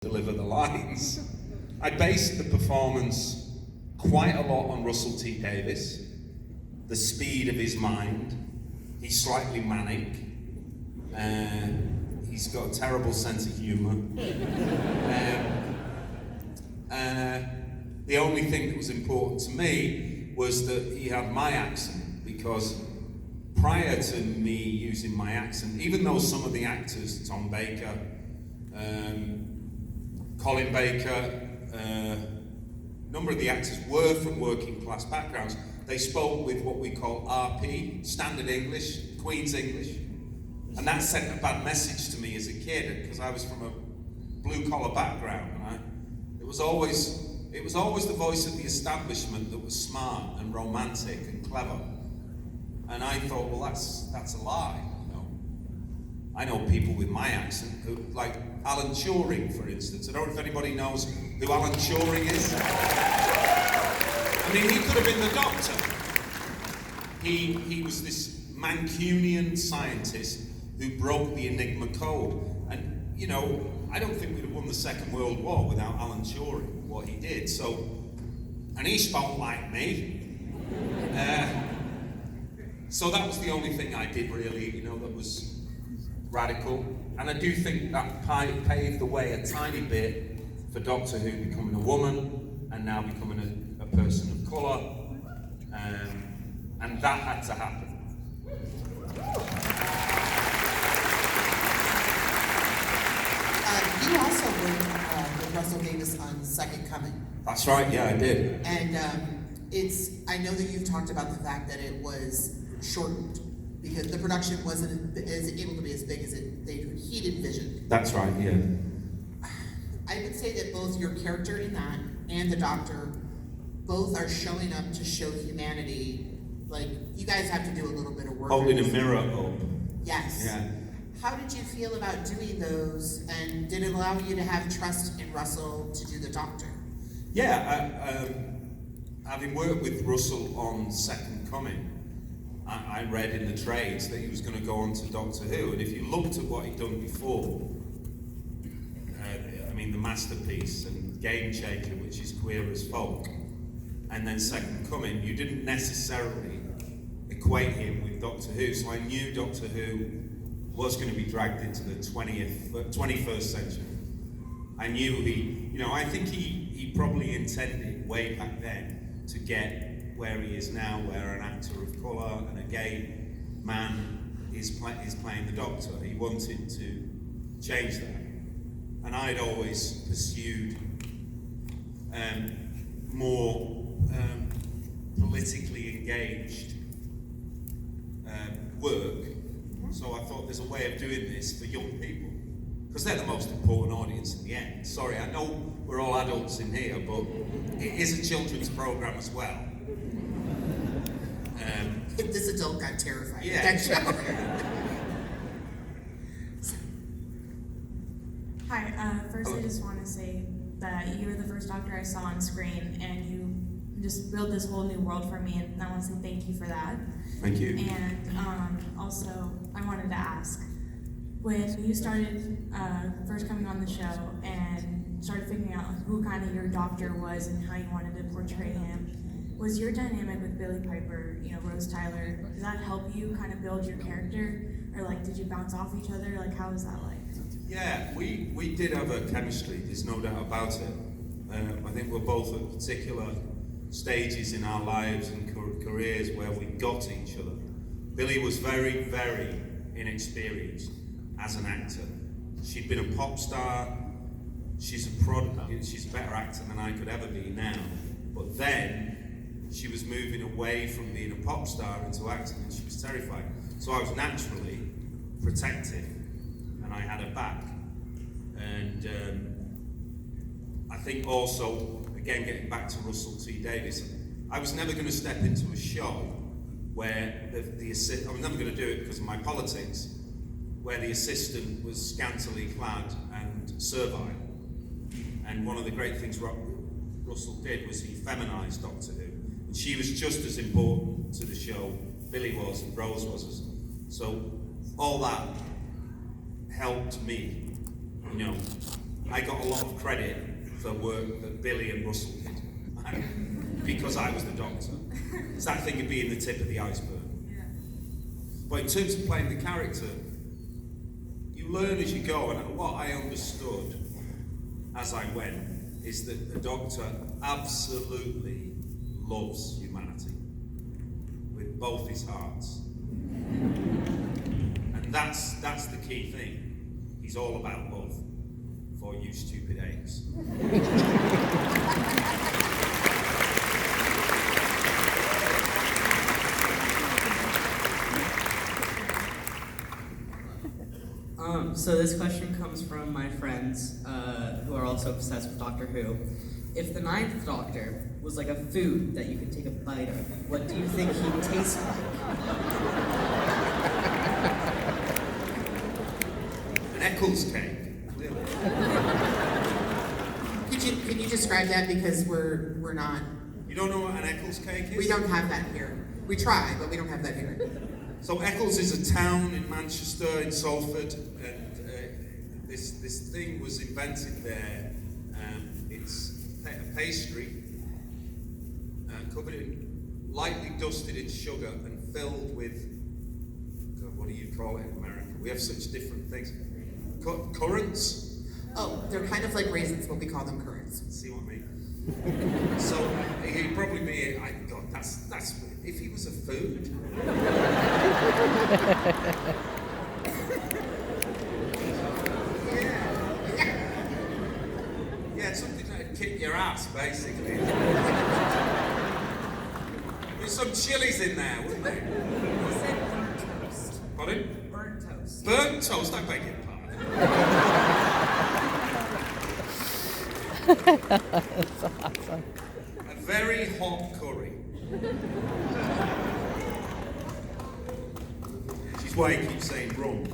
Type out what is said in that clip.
deliver the lines. I based the performance quite a lot on Russell T Davies, the speed of his mind. He's slightly manic. He's got a terrible sense of humour. The only thing that was important to me was that he had my accent, because prior to me using my accent, even though some of the actors, Tom Baker, Colin Baker, a number of the actors were from working class backgrounds, they spoke with what we call RP, Standard English, Queen's English. And that sent a bad message to me as a kid, because I was from a blue collar background. And it was always the voice of the establishment that was smart and romantic and clever. And I thought, well, that's a lie. You know? I know people with my accent who, like Alan Turing, for instance. I don't know if anybody knows who Alan Turing is. I mean, he could have been the Doctor. He was this Mancunian scientist who broke the Enigma code. And, you know, I don't think we'd have won the Second World War without Alan Turing, what he did. So, and he spoke like me. So that was the only thing I did really, you know, that was radical. And I do think that paved the way a tiny bit for Doctor Who becoming a woman and now becoming a person of colour. And that had to happen. You also worked with Russell Davies on Second Coming. That's right, yeah, I did. And I know that you've talked about the fact that it was shortened because the production wasn't able to be as big as he'd envisioned. That's right, yeah. I would say that both your character in that and the Doctor both are showing up to show humanity. Like, you guys have to do a little bit of work. Holding a mirror up. Yes. Yeah. How did you feel about doing those, and did it allow you to have trust in Russell to do the Doctor? Yeah, having worked with Russell on Second Coming, I read in the trades that he was going to go on to Doctor Who, and if you looked at what he'd done before, I mean, the masterpiece and Game Changer, which is Queer as Folk, and then Second Coming, you didn't necessarily equate him with Doctor Who, so I knew Doctor Who was going to be dragged into the 21st century. I knew I think he probably intended way back then to get where he is now, where an actor of colour and a gay man is playing the Doctor. He wanted to change that. And I'd always pursued more politically engaged work. So I thought there's a way of doing this for young people, because they're the most important audience in the end. Sorry, I know we're all adults in here, but it is a children's programme as well. This adult got terrified. Yeah. Hi, first I just want to say that you were the first Doctor I saw on screen, and you just built this whole new world for me, and I want to say thank you for that. Thank you. And also, I wanted to ask, when you started first coming on the show and started figuring out who kind of your Doctor was and how you wanted to portray him, was your dynamic with Billie Piper, Rose Tyler, did that help you kind of build your character? Or like, did you bounce off each other? Like, how was that like? Yeah, we did have a chemistry, there's no doubt about it. I think we're both at particular stages in our lives and careers where we got each other. Billie was very, very inexperienced as an actor. She'd been a pop star, she's a better actor than I could ever be now. But then, she was moving away from being a pop star into acting, and she was terrified. So I was naturally protective, and I had her back. And I think also, again, getting back to Russell T Davies, I was never going to step into a show where the assistant, I was never going to do it because of my politics, where the assistant was scantily clad and servile. And one of the great things Russell did was he feminised Doctor Who. And she was just as important to the show, Billie was and Rose was. So all that helped me, I got a lot of credit for work that Billy and Russell did, because I was the doctor. It's that thing of being the tip of the iceberg. Yeah. But in terms of playing the character, you learn as you go, and what I understood as I went is that the Doctor absolutely loves humanity with both his hearts. And that's the key thing. He's all about love for you stupid apes. So this question comes from my friends who are also obsessed with Doctor Who. If the Ninth Doctor was like a food that you could take a bite of, what do you think he'd taste like? An Eccles cake, clearly. Can you describe that, because we're not, You don't know what an Eccles cake is? we don't have that here. We try, but we don't have that here. So Eccles is a town in Manchester, in Salford, and this thing was invented there. It's a pastry covered in, lightly dusted in sugar and filled with, God, what do you call it in America? We have such different things. Currants? Oh, they're kind of like raisins, but we call them currants. See what I mean? So he'd probably be, God, that's if he was a food. Yeah, something that'd kick your ass, basically. There's some chilies in there, wouldn't there? He said burnt toast. Pardon? Burnt toast. Burnt toast, I beg your pardon. That's awesome. A very hot curry. Which is why he keeps saying rum.